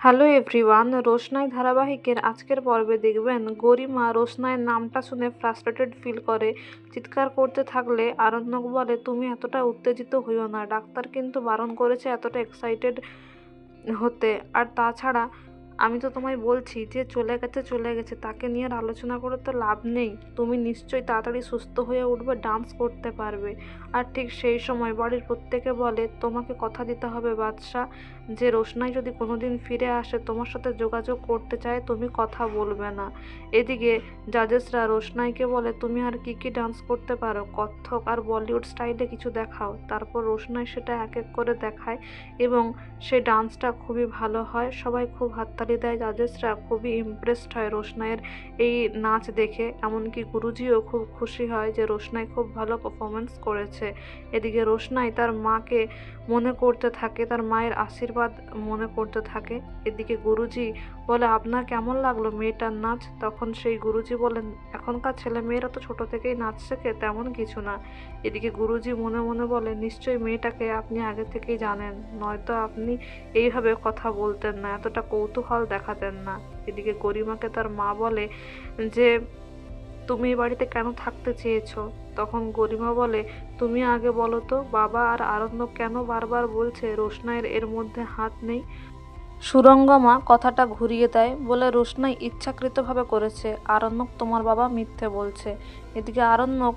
Hello everyone, রোশনাই ধারাবাহিকের আজকের পর্বে দেখবেন গরিমা রোশনাইয়ের নামটা শুনে ফ্রাস্ট্রেটেড ফিল করে। চিৎকার করতে থাকলে আরণ্যক বলে, তুমি এতটা উত্তেজিত হইও না, ডাক্তার কিন্তু বারণ করেছে এতটা এক্সাইটেড হতে। আর তাছাড়া আমি তো তোমায় বলছি যে চলে গেছে, তাকে নিয়ে আর আলোচনা করে তো লাভ নেই। তুমি নিশ্চয়ই তাড়াতাড়ি সুস্থ হয়ে উঠবে, ডান্স করতে পারবে। আর ঠিক সেই সময় বাড়ির প্রত্যেকে বলে, তোমাকে কথা দিতে হবে বাদশা, যে রোশনাই যদি কোনোদিন ফিরে আসে তোমার সাথে যোগাযোগ করতে চায় তুমি কথা বলবে না। এদিকে জাজেসরা রোশনাইকে বলে, তুমি আর কি কি ডান্স করতে পারো, কত্থক আর বলিউড স্টাইলে কিছু দেখাও। তারপর রোশনাই সেটা এক এক করে দেখায় এবং সেই ডান্সটা খুবই ভালো হয়। সবাই খুব হাততালি দেয়, জাজেসরা খুবই ইমপ্রেসড হয় রোশনাইয়ের এই নাচ দেখে। এমনকি গুরুজিও খুব খুশি হয় যে রোশনাই খুব ভালো পারফরমেন্স করেছে। এদিকে রোশনাই তার মাকে মনে করতে থাকে, তার মায়ের আশীর্বাদ মনে করতে থাকে। এদিকে গুরুজি বলে, আপনার কেমন লাগলো মেয়েটার নাচ? তখন সেই গুরুজি বলেন, এখনকার ছেলে মেয়েরা তো ছোট থেকেই নাচ শেখে, তেমন কিছু না। এদিকে গুরুজি মনে মনে বলে, নিশ্চয়ই মেয়েটাকে আপনি আগে থেকেই জানেন, নয়তো আপনি এইভাবে কথা বলতেন না, এতটা কৌতূহল দেখাতেন না। এদিকে গরিমাকে তার মা বলে যে, তুমি এই বাড়িতে কেন থাকতে চেয়েছো? তখন গরিমা বলে, তুমি আগে বলো তো, বাবা আর আরণ্যক কেন বারবার বলছে রোশনাইয়ের এর মধ্যে হাত নেই? সুরঙ্গমা কথাটা ঘুরিয়ে দেয়, বলে, রোশনাই ইচ্ছাকৃতভাবে করেছে, আরণ্যক তোমার বাবা মিথ্যে বলছে। এদিকে আরণ্যক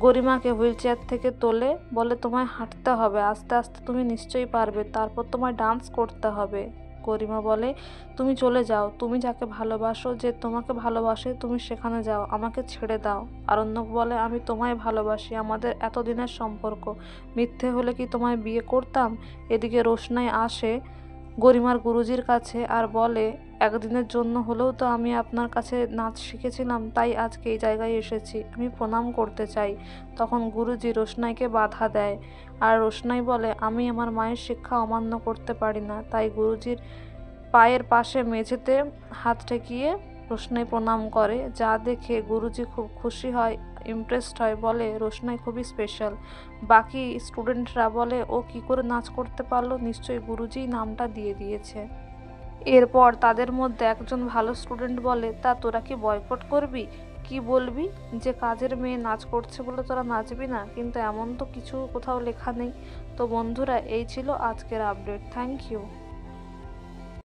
গরিমাকে হুইলচেয়ার থেকে তোলে, বলে, তোমায় হাঁটতে হবে, আস্তে আস্তে তুমি নিশ্চয়ই পারবে, তারপর তোমায় ডান্স করতে হবে। গরিমা বলে, তুমি চলে যাও, তুমি যাকে ভালোবাসো, যে তোমাকে ভালোবাসে, তুমি সেখানে যাও, আমাকে ছেড়ে দাও। আরণ্যক বলে, আমি তোমায় ভালোবাসি, আমাদের এতদিনের সম্পর্ক, মিথ্যে হলে কি তোমায় বিয়ে করতাম? এদিকে রোশনাই আসে গরিমার গুরুজির কাছে আর বলে, একদিনের জন্য হলেও তো আমি আপনার কাছে নাচ শিখেছিলাম, তাই আজকে এই জায়গায় এসেছি, আমি প্রণাম করতে চাই। তখন গুরুজি রোশনাইকে বাধা দেয় আর রোশনাই বলে, আমি আমার মায়ের শিক্ষা অমান্য করতে পারি না। তাই গুরুজির পায়ের পাশে মেঝেতে হাত ঠেকিয়ে রোশনাই প্রণাম করে, যা দেখে গুরুজি খুব খুশি হয়, ইমপ্রেসড হয়, বলে, রোশনাই খুবই স্পেশাল। বাকি স্টুডেন্টরা বলে, ও কি করে নাচ করতে পারলো, নিশ্চয়ই গুরুজিই নামটা দিয়ে দিয়েছে। এরপর তাদের মধ্যে একজন ভালো স্টুডেন্ট বলে, তা তোরা কি বয়কট করবি? কি বলবি যে কাজের মেয়ে নাচ করছে বলে তোরা নাচবি না? কিন্তু এমন তো কিছু কোথাও লেখা নেই। তো বন্ধুরা, এই ছিল আজকের আপডেট। Thank you.